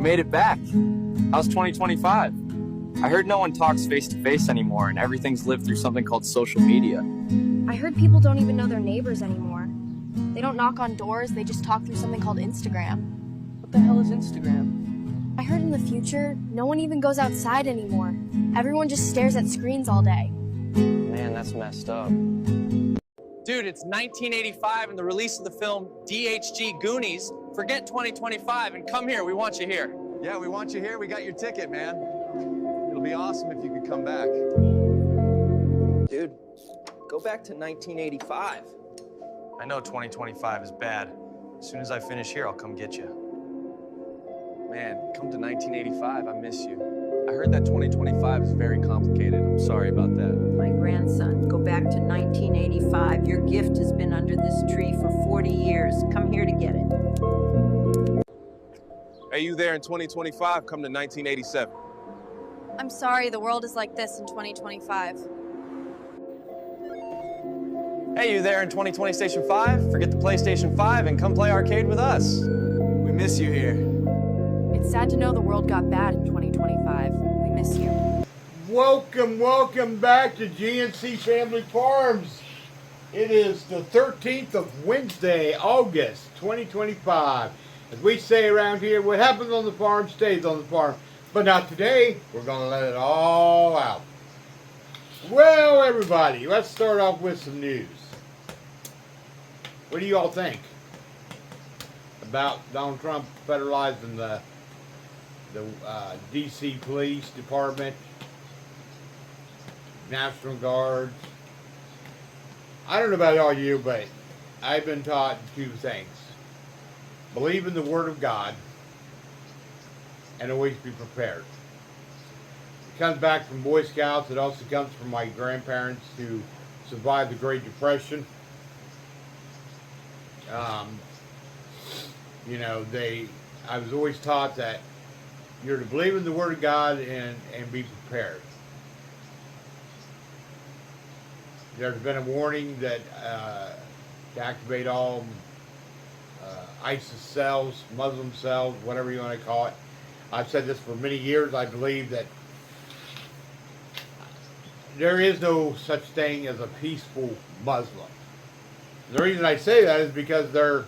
made it back. How's 2025? I heard no one talks face-to-face anymore and everything's lived through something called social media. I heard people don't even know their neighbors anymore. They don't knock on doors, they just talk through something called Instagram. What the hell is Instagram? I heard in the future, no one even goes outside anymore. Everyone just stares at screens all day. Man, that's messed up. Dude, it's 1985 and the release of the film DHG Goonies. Forget 2025 and come here. We want you here. Yeah, we want you here. We got your ticket, man. It'll be awesome if you could come back. Dude, go back to 1985. I know 2025 is bad. As soon as I finish here, I'll come get you. Man, come to 1985. I miss you. I heard that 2025 is very complicated. I'm sorry about that. My grandson, go back to 1985. Your gift has been under this tree for 40 years. Come here to get it. Hey, you there in 2025? Come to 1987. I'm sorry the world is like this in 2025. Hey, you there in 2020 Station 5? Forget the PlayStation 5 and come play arcade with us. We miss you here. It's sad to know the world got bad in 2025. We miss you. Welcome back to GNC Family Farms. It is the 13th of Wednesday, August 2025. As we say around here, what happens on the farm stays on the farm. But not today. We're going to let it all out. Well, everybody, let's start off with some news. What do you all think about Donald Trump federalizing the D.C. Police Department, National Guard? I don't know about all you, but I've been taught two things. Believe in the Word of God and always be prepared. It comes back from Boy Scouts. It also comes from my grandparents who survived the Great Depression. I was always taught that you're to believe in the Word of God and be prepared. There's been a warning that to activate all ISIS cells, Muslim cells, whatever you want to call it. I've said this for many years. I believe that there is no such thing as a peaceful Muslim. The reason I say that is because their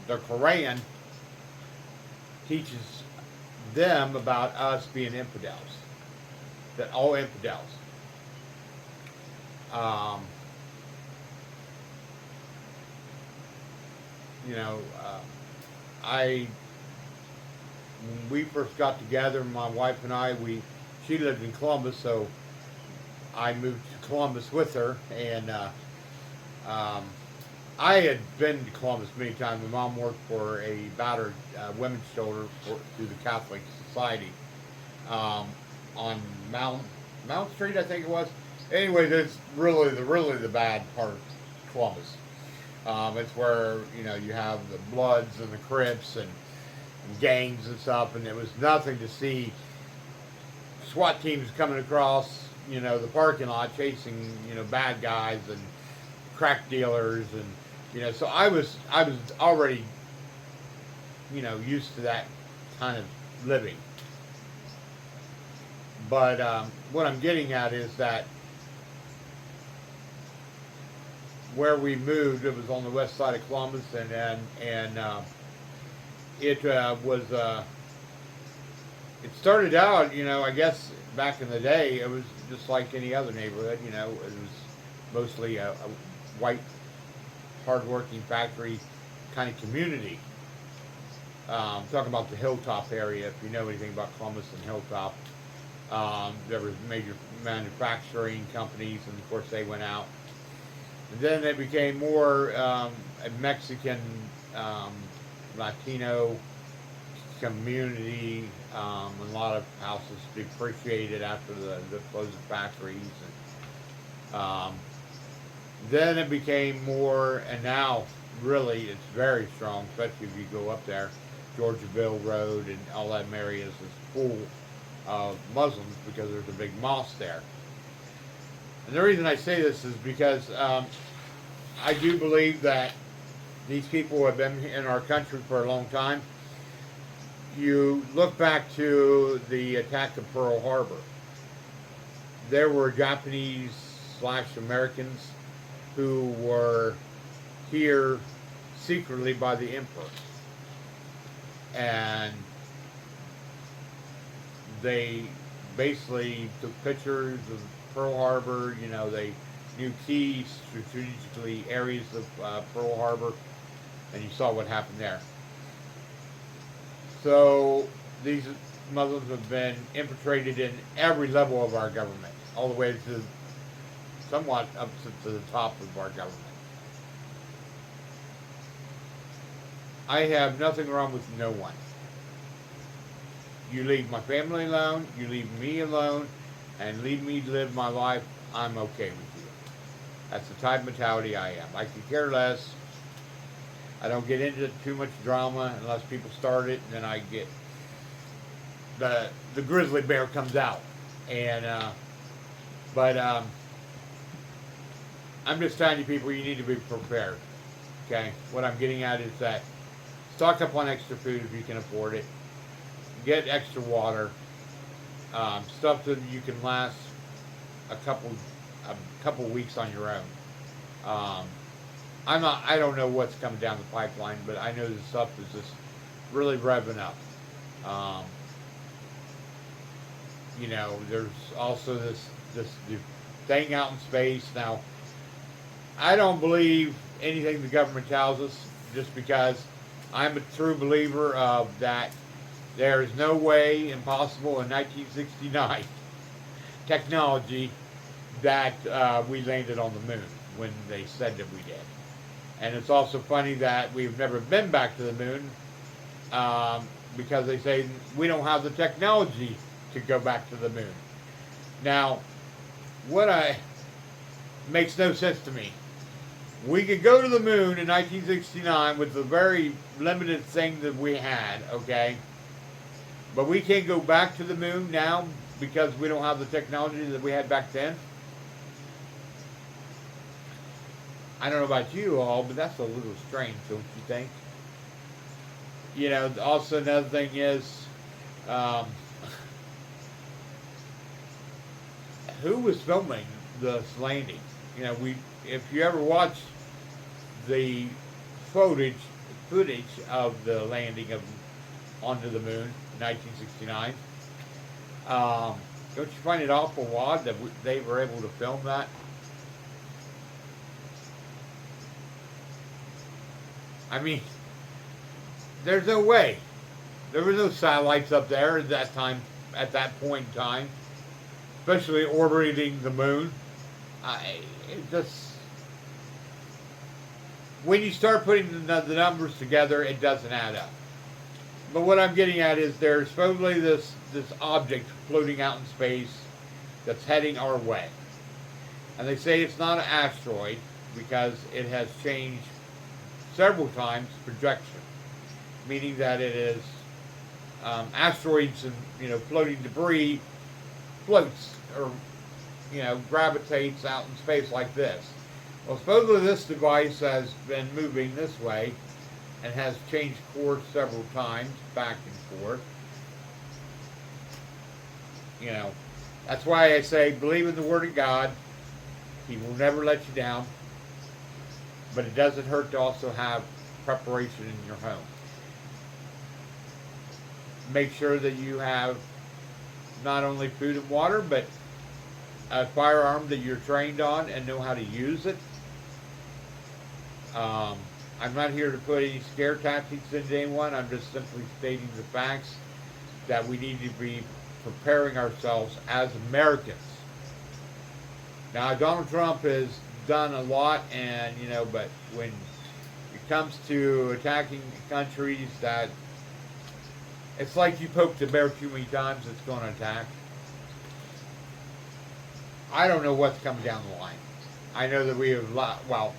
Quran teaches them about us being infidels. That all infidels. When we first got together, my wife and I, she lived in Columbus, so I moved to Columbus with her, and I had been to Columbus many times. My mom worked for a battered women's shelter through the Catholic Society on Mount Street, I think it was. Anyway, that's really the bad part of Columbus. It's where you have the Bloods and the Crips and gangs and stuff, and there was nothing to see SWAT teams coming across the parking lot chasing bad guys and crack dealers, and so I was already used to that kind of living. But what I'm getting at is that where we moved, it was on the west side of Columbus, and it started out, I guess back in the day, it was just like any other neighborhood. It was mostly a white, hardworking factory kind of community. I'm talking about the Hilltop area. If you know anything about Columbus and Hilltop, there was major manufacturing companies, and of course they went out. And then it became more a Mexican, Latino community. A lot of houses depreciated after the close of factories. And, then it became more, and now really it's very strong, especially if you go up there, Georgiaville Road and all that areas is full of Muslims because there's a big mosque there. And the reason I say this is because I do believe that these people have been in our country for a long time. you look back to the attack of Pearl Harbor, there were Japanese / Americans who were here secretly by the emperor, and they basically took pictures of Pearl Harbor. You know, they knew key strategically areas of Pearl Harbor, and you saw what happened there. So these Muslims have been infiltrated in every level of our government, all the way to somewhat up to the top of our government. I have nothing wrong with no one. You leave my family alone, you leave me alone, and leave me live my life, I'm okay with you. That's the type of mentality I am. I can care less. I don't get into too much drama unless people start it, and then I get the grizzly bear comes out. And but I'm just telling you people, you need to be prepared. Okay, what I'm getting at is that stock up on extra food if you can afford it. Get extra water, stuff that you can last a couple weeks on your own. I don't know what's coming down the pipeline, but I know this stuff is just really revving up. You know, there's also this thing out in space. Now, I don't believe anything the government tells us, just because I'm a true believer of that. There is no way impossible in 1969 technology that we landed on the moon when they said that we did. And it's also funny that we've never been back to the moon because they say we don't have the technology to go back to the moon. Now, makes no sense to me. We could go to the moon in 1969 with the very limited thing that we had, okay? But we can't go back to the moon now because we don't have the technology that we had back then. I don't know about you all, but that's a little strange, don't you think? You know, also another thing is, who was filming this landing? You know, if you ever watch the footage of the landing onto the moon in 1969, don't you find it awful odd that they were able to film that? I mean, there's no way. There were no satellites up there at that time, at that point in time, especially orbiting the moon. It just, when you start putting the numbers together, it doesn't add up. But what I'm getting at is there's supposedly this object floating out in space that's heading our way. And they say it's not an asteroid because it has changed several times projection, meaning that it is asteroids and floating debris floats or gravitates out in space like this. Well, supposedly this device has been moving this way and has changed course several times, back and forth. You know, that's why I say believe in the Word of God. He will never let you down. But it doesn't hurt to also have preparation in your home. Make sure that you have not only food and water, but a firearm that you're trained on and know how to use it. I'm not here to put any scare tactics into anyone. I'm just simply stating the facts that we need to be preparing ourselves as Americans. Now, Donald Trump has done a lot, and but when it comes to attacking countries, that it's like you poke the bear too many times, it's going to attack. I don't know what's coming down the line. I know that we have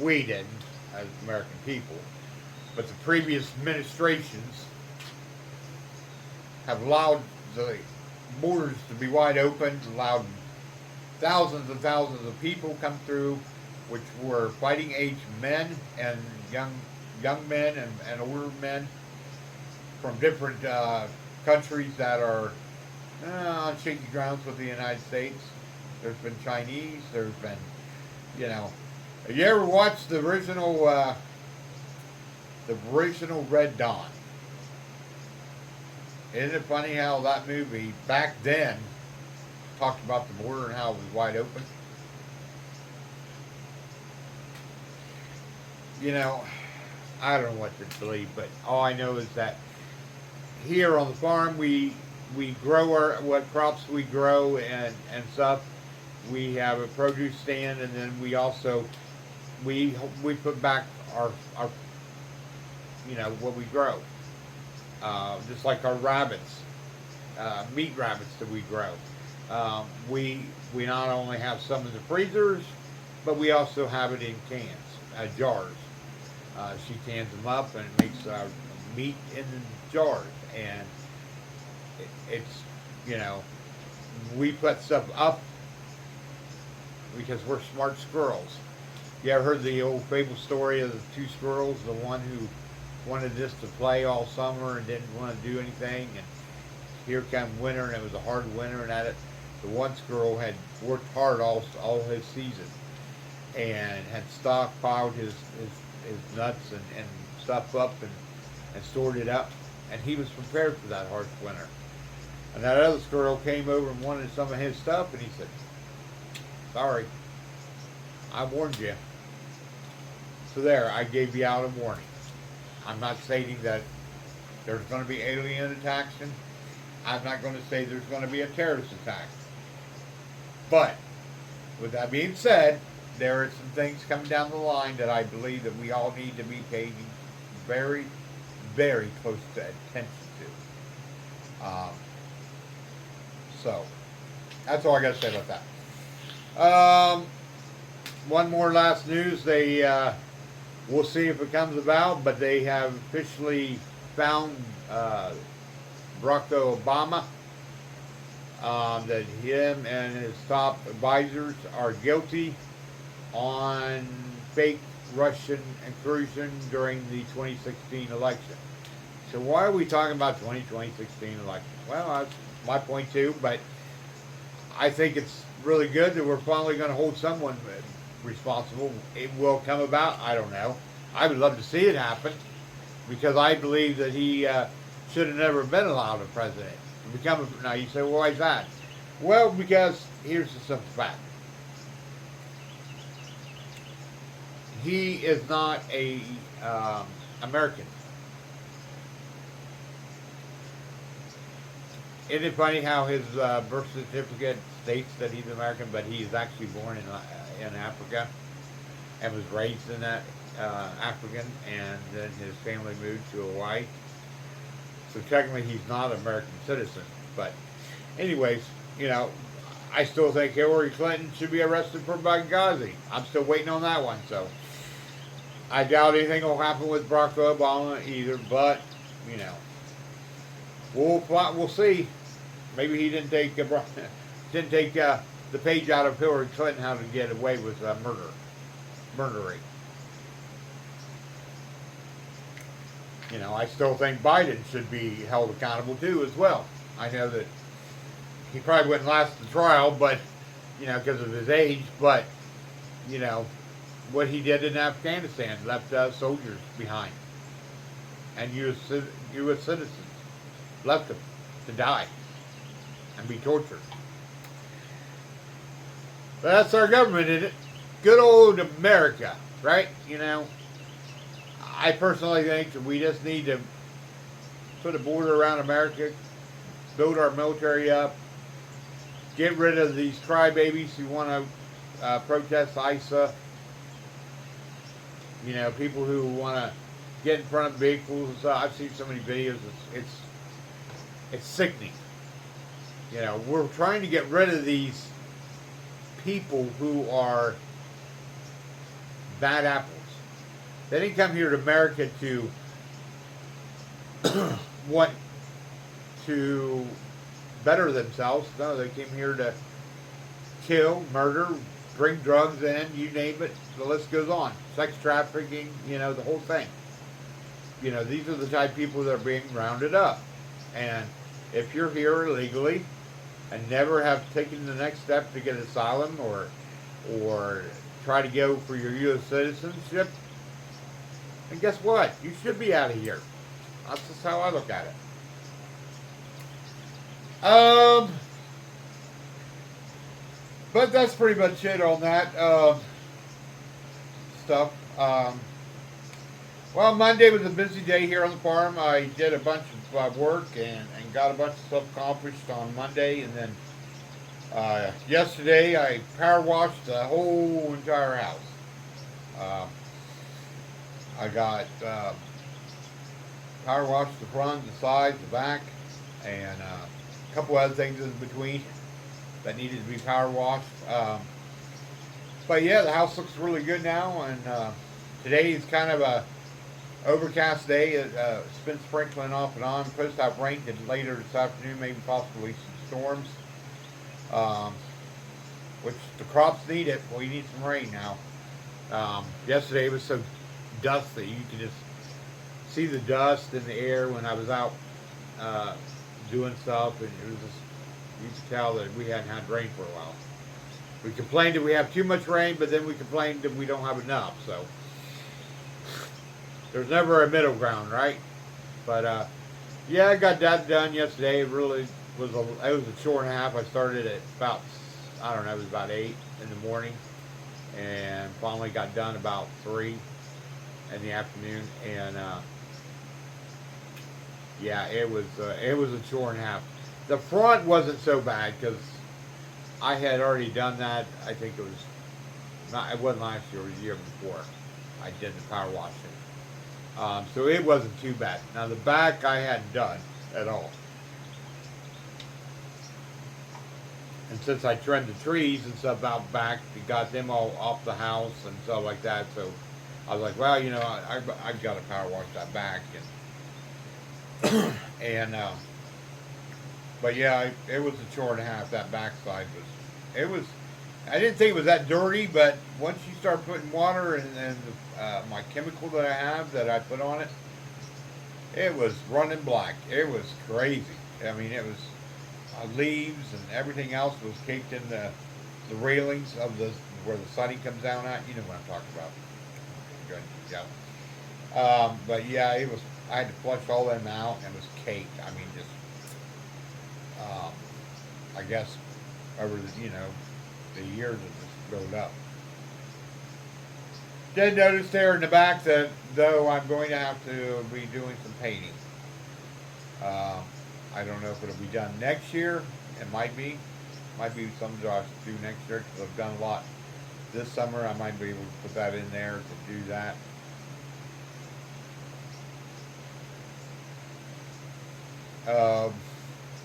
we didn't as American people, but the previous administrations have allowed the borders to be wide open, allowed thousands and thousands of people come through, which were fighting age men and young men and older men. from different countries that are on shaky grounds with the United States. There's been Chinese. There's been, you know, have you ever watched the original Red Dawn? Isn't it funny how that movie back then talked about the border and how it was wide open? You know, I don't know what to believe, but all I know is that here on the farm we grow what crops we grow and stuff. We have a produce stand, and then we also we put back our what we grow. Just like our rabbits, meat rabbits that we grow. We not only have some in the freezers, but we also have it in cans, jars. She cans them up and makes meat in the jars, and it's we put stuff up because we're smart squirrels. You ever heard the old fable story of the two squirrels? The one who wanted just to play all summer and didn't want to do anything, and here came winter, and it was a hard winter, and at it, the one squirrel had worked hard all his season and had stockpiled his nuts and stuff up and stored it up, and he was prepared for that harsh winter. And that other squirrel came over and wanted some of his stuff, and he said, "Sorry, I warned you." So there, I gave you out a warning. I'm not stating that there's going to be alien attacks, and I'm not going to say there's going to be a terrorist attack. But with that being said, there are some things coming down the line that I believe that we all need to be paying very, very close attention to. So that's all I got to say about that. One more last news. We'll see if it comes about, but they have officially found Barack Obama. That him and his top advisors are guilty on fake Russian incursion during the 2016 election. So why are we talking about 2016 election? Well, that's my point too, but I think it's really good that we're finally going to hold someone responsible. It will come about. I don't know. I would love to see it happen because I believe that he should have never been allowed a president to become a. Now you say, well, why is that? Well, because here's the simple fact. He is not a American. Isn't it funny how his birth certificate states that he's American, but he is actually born in Africa and was raised in that African, and then his family moved to Hawaii. So technically he's not an American citizen. But anyways, I still think Hillary Clinton should be arrested for Benghazi. I'm still waiting on that one. So I doubt anything will happen with Barack Obama either, but we'll see. Maybe he didn't take the page out of Hillary Clinton how to get away with murdering. I still think Biden should be held accountable too as well. I know that he probably wouldn't last the trial, but because of his age. But what he did in Afghanistan, left soldiers behind, and U.S. citizens left them to die and be tortured. But that's our government, isn't it? Good old America, right? I personally think that we just need to put a border around America, build our military up, get rid of these crybabies who want to protest ISA. People who want to get in front of vehicles and stuff. I've seen so many videos. It's sickening. We're trying to get rid of these people who are bad apples. They didn't come here to America to want to better themselves. No, they came here to kill, murder, bring drugs in, you name it. The list goes on. Sex trafficking, the whole thing. you know, these are the type of people that are being rounded up. And if you're here illegally and never have taken the next step to get asylum or try to go for your U.S. citizenship, then guess what? You should be out of here. That's just how I look at it. But that's pretty much it on that stuff. Well, Monday was a busy day here on the farm. I did a bunch of work and got a bunch of stuff accomplished on Monday. And then yesterday I power washed the whole entire house. I got power washed the front, the sides, the back, and a couple other things in between that needed to be power washed. But yeah, the house looks really good now, and today is kind of a overcast day. It's been sprinkling off and on. Supposed to have rain later this afternoon, maybe possibly some storms, which the crops need it. We need some rain now. Yesterday it was so dusty, you could just see the dust in the air when I was out doing stuff, and it was just, you could tell that we hadn't had rain for a while. We complained that we have too much rain, but then we complained that we don't have enough, so there's never a middle ground, right? But yeah, I got that done yesterday. It really was it was a chore and a half. I started at about, I don't know, it was about 8 in the morning, and finally got done about 3 in the afternoon. And yeah, it was a chore and a half. The front wasn't so bad because I had already done that. I think it wasn't last year, it was the year before. I did the power washing. So it wasn't too bad. Now the back I hadn't done at all. And since I trimmed the trees and stuff out back, got them all off the house and stuff like that, so I was like, well, you know, I've got to power wash that back. And, but yeah, it was a chore and a half. That backside was, I didn't think it was that dirty, but once you start putting water and my chemical that I have that I put on it, it was running black. It was crazy. I mean, it was leaves and everything else was caked in the railings of where the siding comes down at. You know what I'm talking about. Good, yeah. But yeah, it was. I had to flush all them out, and it was caked. I mean, just I guess over the years it just built up. Did notice there in the back that though I'm going to have to be doing some painting. I don't know if it'll be done next year. It might be something that I should do next year because I've done a lot this summer. I might be able to put that in there to do that.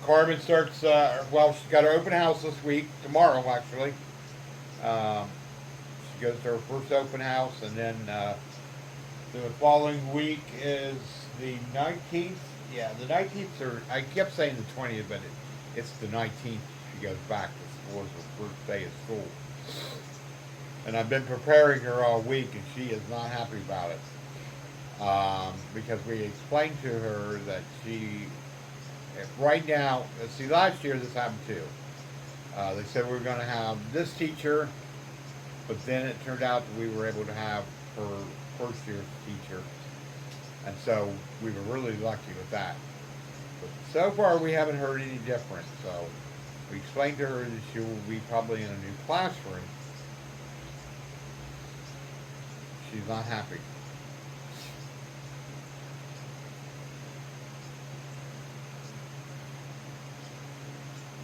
Carmen starts, well, she's got her open house this week, tomorrow actually. She goes to her first open house, and then the following week is the 19th. Yeah, the 19th, I kept saying the 20th, but it's the 19th she goes back to school. It's her first day of school. And I've been preparing her all week, and she is not happy about it. Because we explained to her that right now, see, last year this happened too. They said we were going to have this teacher, but then it turned out that we were able to have her first year's teacher. And so we were really lucky with that. But so far we haven't heard any different. So we explained to her that she will be probably in a new classroom. She's not happy.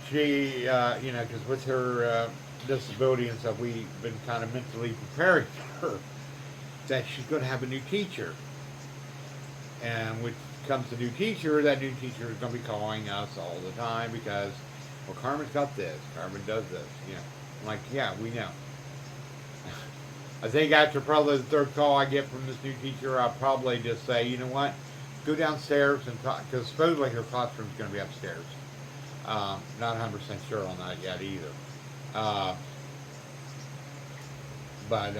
She, because with her disability and stuff, we've been kind of mentally preparing her that she's going to have a new teacher. And when comes the new teacher, that new teacher is going to be calling us all the time because, well, Carmen's got this, Carmen does this, I'm like, yeah, we know. I think after probably the third call I get from this new teacher, I'll probably just say, you know what, go downstairs and talk, because supposedly her classroom's going to be upstairs. Not 100% sure on that yet either. But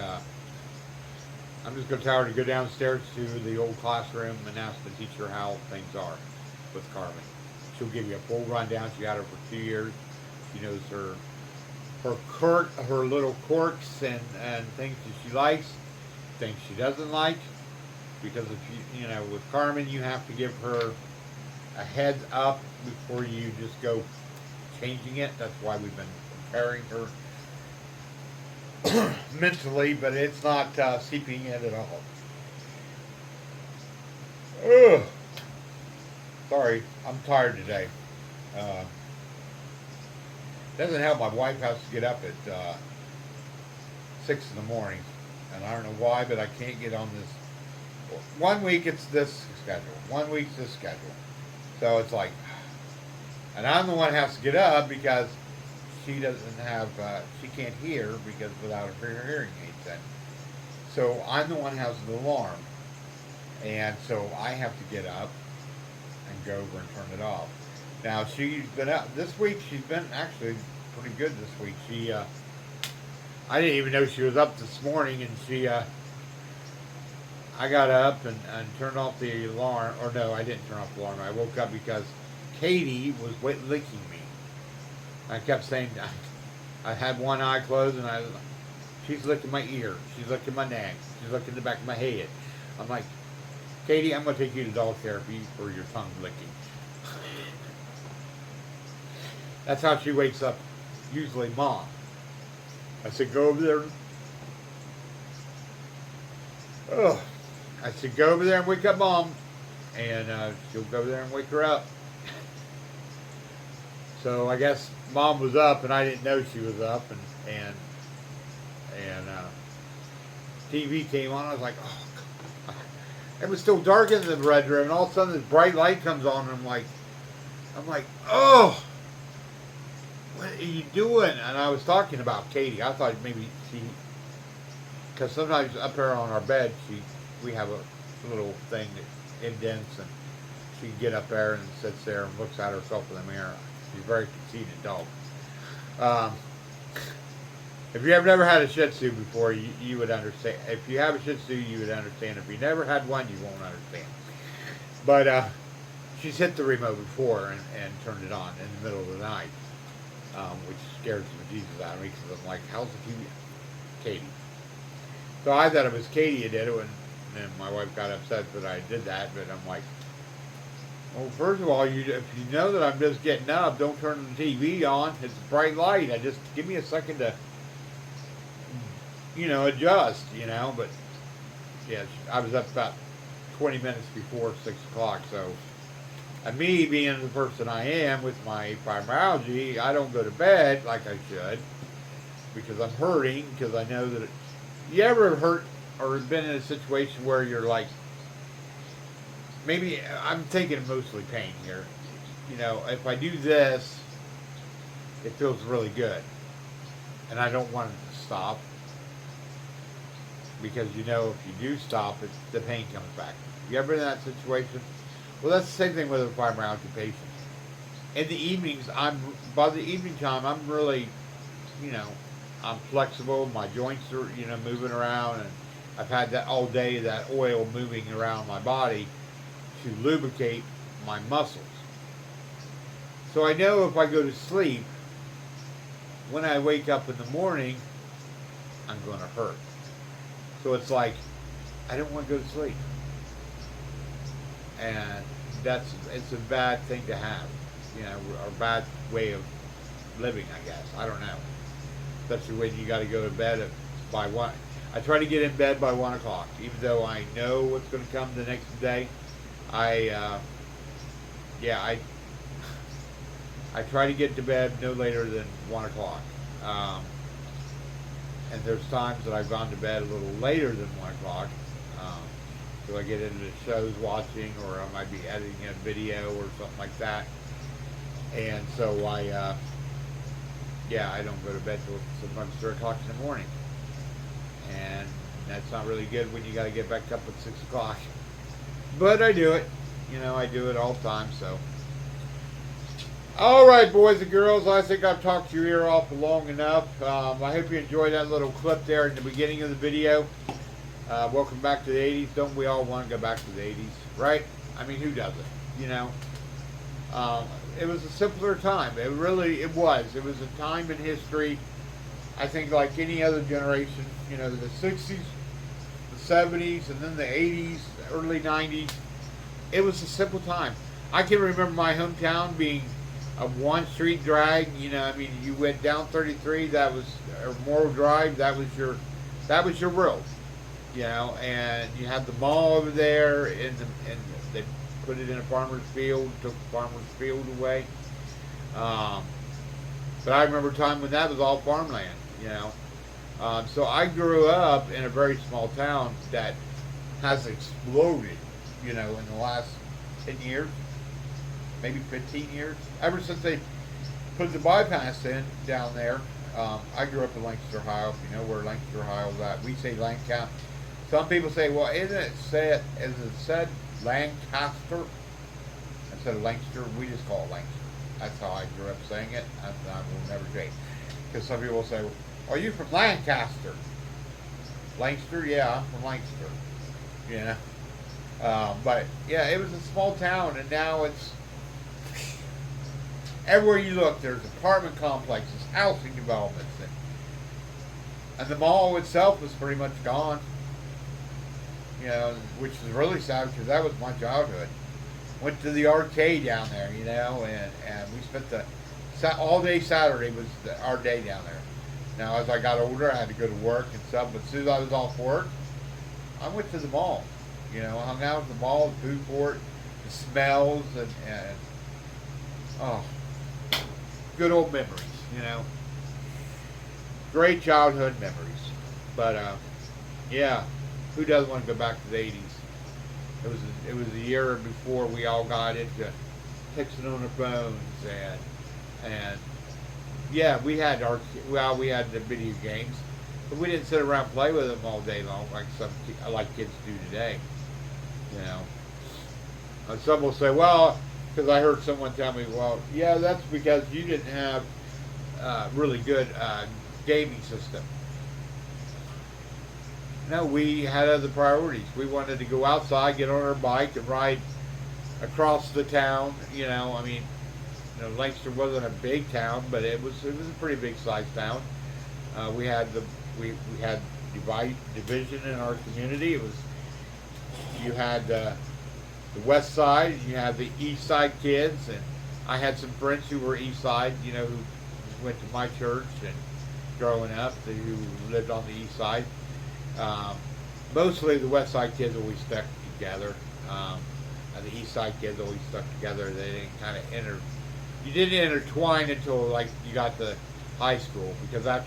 I'm just going to tell her to go downstairs to the old classroom and ask the teacher how things are with Carmen. She'll give you a full rundown. She had her for 2 years. She knows her little quirks and things that she likes, things she doesn't like. Because if you know, with Carmen, you have to give her a heads up before you just go changing it. That's why we've been preparing her mentally, but it's not seeping in at all. Ugh. Sorry, I'm tired today. Doesn't help. My wife has to get up at 6 in the morning, and I don't know why, but I can't get on this. 1 week it's this schedule, 1 week's this schedule. So it's like, and I'm the one who has to get up because she doesn't have, she can't hear because without her hearing aids in. So I'm the one who has the alarm. And so I have to get up and go over and turn it off. Now she's been out, this week she's been actually pretty good this week. She, I didn't even know she was up this morning, and she, I got up and turned off the alarm, or no, I didn't turn off the alarm. I woke up because Katie was licking me. I kept saying, I had one eye closed, and she's licking my ear, she's licking my neck, she's licking the back of my head. I'm like, Katie, I'm going to take you to dog therapy for your tongue licking. That's how she wakes up, usually Mom. I said, go over there. Oh, I said, go over there and wake up Mom. And she'll go over there and wake her up. So I guess Mom was up, and I didn't know she was up. And TV came on. I was like, oh, God. It was still dark in the red room, and all of a sudden this bright light comes on, and I'm like, oh, what are you doing? And I was talking about Katie. I thought maybe because sometimes up there on our bed, we have a little thing that indents, and she can get up there and sits there and looks at herself in the mirror. She's a very conceited dog. If you have never had a Shih Tzu before, you would understand. If you have a Shih Tzu, you would understand. If you never had one, you won't understand. But she's hit the remote before and turned it on in the middle of the night, which scares the bejesus out of me because I'm like, how's the TV? Katie. So I thought it was Katie who did it, and then my wife got upset that I did that, but I'm like, well, first of all, if you know that I'm just getting up, don't turn the TV on. It's a bright light. Just give me a second to, adjust, but yeah, I was up about 20 minutes before 6 o'clock, so, and me being the person I am with my fibromyalgia, I don't go to bed like I should, because I'm hurting, because I know that you ever hurt or been in a situation where you're like, maybe I'm thinking mostly pain here. If I do this, it feels really good. And I don't want it to stop. Because if you do stop, the pain comes back. You ever been in that situation? Well, that's the same thing with a fibromyalgia patient. In the evenings, by the evening time, I'm really, I'm flexible. My joints are, moving around, and I've had that all day, that oil moving around my body to lubricate my muscles. So I know if I go to sleep, when I wake up in the morning, I'm going to hurt. So it's like, I don't want to go to sleep. And it's a bad thing to have, or a bad way of living, I guess. I don't know. Especially when you got to go to bed by 1. I try to get in bed by 1 o'clock, even though I know what's going to come the next day. I try to get to bed no later than 1 o'clock. And there's times that I've gone to bed a little later than 1 o'clock. So I get into shows watching, or I might be editing a video or something like that. And so I don't go to bed till sometimes 3 o'clock in the morning. And that's not really good when you got to get back up at 6 o'clock. But I do it. I do it all the time, so. All right, boys and girls, I think I've talked your ear off long enough. I hope you enjoyed that little clip there in the beginning of the video. welcome back to the 80s. Don't we all want to go back to the 80s, right? I mean, who doesn't, you know? It was a simpler time. It was. It was a time in history, I think, like any other generation, you know, the 60s, the 70s, and then the 80s, early 90s. It was a simple time. I can remember my hometown being a one-street drag. You know, I mean, you went down 33, that was, or Morrill Drive, that was your world. You know, and you had the mall over there, and they put it in a farmer's field, took the farmer's field away. But I remember a time when that was all farmland, you know. So I grew up in a very small town that has exploded, you know, in the last 10 years, maybe 15 years. Ever since they put the bypass in down there. I grew up in Lancaster, Ohio. If you know where Lancaster, Ohio is at, we say Lancaster. Some people say, well, isn't it said, as it said, Lancaster instead of Lancaster? We just call it Lancaster. That's how I grew up saying it. I will never change. Because some people will say, well, are you from Lancaster? Lancaster? Yeah, I'm from Lancaster. You know? But, yeah, it was a small town, and now it's everywhere you look, there's apartment complexes, housing developments, and the mall itself was pretty much gone. You know, which is really sad because that was my childhood. Went to the arcade down there, you know, and we spent all day Saturday was our day down there. Now, as I got older, I had to go to work and stuff, but as soon as I was off work, I went to the mall. You know, hung out at the mall, the food court, the smells, and oh, good old memories, you know. Great childhood memories. But, yeah. Who doesn't want to go back to the 80s? It was a year before we all got into texting on our phones and yeah, we had the video games, but we didn't sit around and play with them all day long like kids do today. You know, and some will say, well, because I heard someone tell me, well, yeah, that's because you didn't have really good gaming system. No, we had other priorities. We wanted to go outside, get on our bike, and ride across the town. You know, I mean, you know, Lancaster wasn't a big town, but it was a pretty big sized town. We had division in our community. It was you had the west side, and you had the east side kids, and I had some friends who were east side. You know, who went to my church and growing up, who lived on the east side. Mostly the west side kids always stuck together, and the east side kids always stuck together. They didn't you didn't intertwine until like you got to high school, because not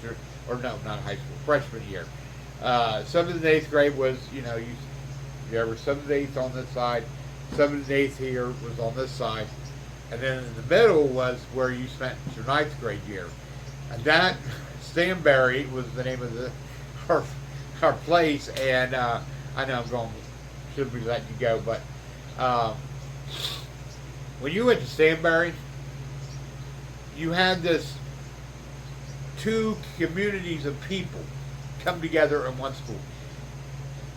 high school, freshman year. 7th and 8th grade was, you know, you were 7th and 8th on this side, 7th and 8th here was on this side, and then in the middle was where you spent your 9th grade year. And that, Stanberry was the name of our place, and I know should be letting you go, but when you went to Stanberry, you had this two communities of people come together in one school.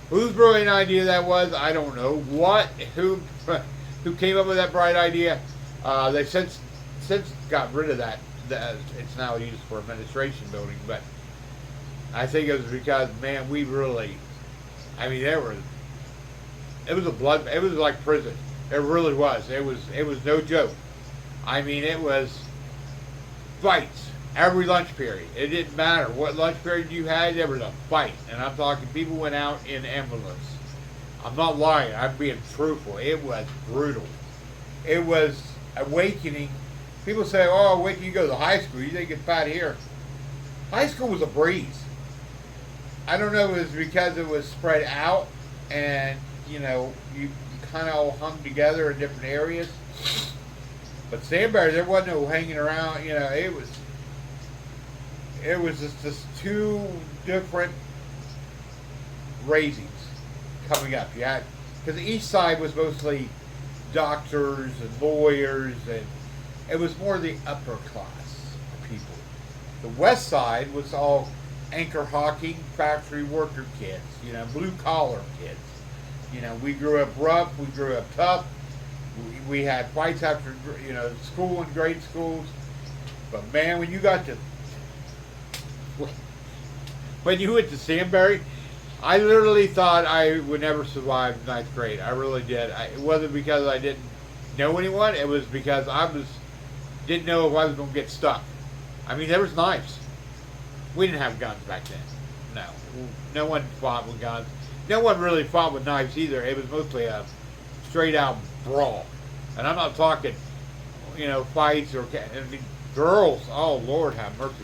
Whose brilliant idea that was, I don't know. Who came up with that bright idea? They since got rid of that. It's now used for administration building, but I think it was because, man, we really, I mean, it was like prison. It really was. It was no joke. I mean, it was fights every lunch period. It didn't matter what lunch period you had, there was a fight. And I'm talking, people went out in ambulance. I'm not lying. I'm being truthful. It was brutal. It was awakening. People say, oh, wait till you go to high school. You didn't get fat here. High school was a breeze. I don't know if it was because it was spread out and, you know, you kind of all hung together in different areas. But Stanberry, there wasn't no hanging around. You know, it was just two different raisings coming up. You had, because the east side was mostly doctors and lawyers, and it was more the upper class people. The west side was all anchor hawking factory worker kids, blue collar kids. We grew up rough, we grew up tough. We had fights after, school and grade schools. But man, when you went to Sandberry, I literally thought I would never survive ninth grade. I really did. It wasn't because I didn't know anyone. It was because didn't know if I was going to get stuck. I mean, there was knives. We didn't have guns back then. No one fought with guns. No one really fought with knives either. It was mostly a straight out brawl. And I'm not talking, fights or girls. Oh Lord, have mercy.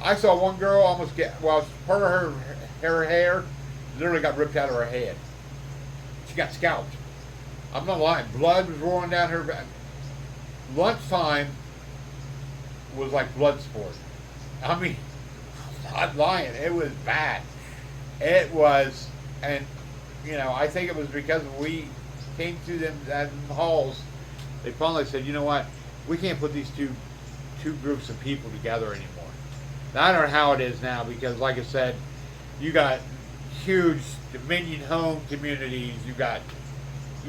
I saw one girl almost part of her hair literally got ripped out of her head. She got scalped. I'm not lying. Blood was rolling down her back. Lunchtime was like blood sport. I mean, I'm not lying. It was bad. It was, and I think it was because we came through them halls. They finally said, you know what, we can't put these two groups of people together anymore. Now, I don't know how it is now because, like I said, you got huge Dominion home communities. You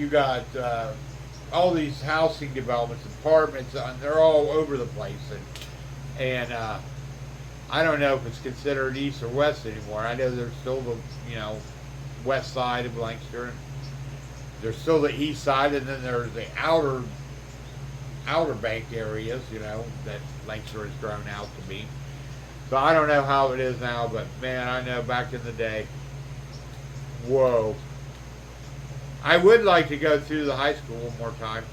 got all these housing developments, apartments, and they're all over the place. And I don't know if it's considered east or west anymore. I know there's still the west side of Lancaster. There's still the east side, and then there's the outer bank areas, that Lancaster has grown out to be. So I don't know how it is now, but man, I know back in the day. Whoa. I would like to go through the high school one more time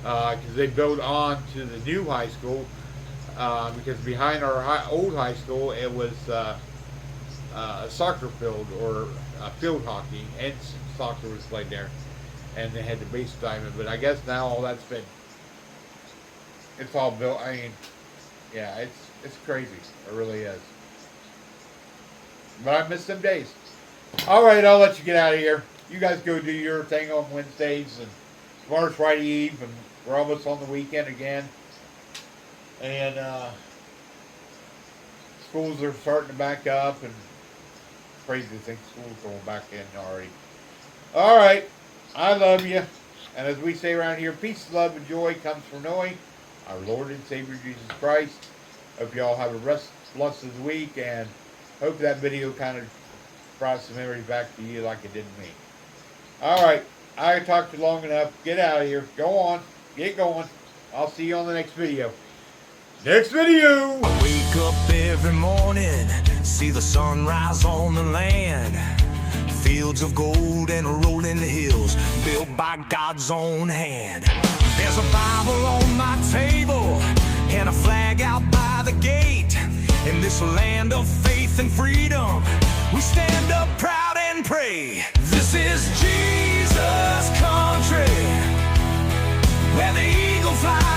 because they built on to the new high school. Because behind our old high school, it was a soccer field or field hockey, and soccer was played there, and they had the base diamond. But I guess now all that's it's all built. I mean, yeah, it's crazy. It really is. But I miss them days. All right, I'll let you get out of here. You guys go do your thing on Wednesdays, and tomorrow's Friday Eve, and we're almost on the weekend again. And schools are starting to back up, and crazy to think school's going back in already. All right, I love you. And as we say around here, peace, love, and joy comes from knowing our Lord and Savior Jesus Christ. Hope you all have a blessed week, and hope that video kind of brought some memories back to you like it did to me. All right, I talked to you long enough. Get out of here. Go on. Get going. I'll see you on the next video. Next video! I wake up every morning, see the sunrise on the land. Fields of gold and rolling hills, built by God's own hand. There's a Bible on my table, and a flag out by the gate. In this land of faith and freedom, we stand up proud and pray. This is Jesus' country, where the eagle flies.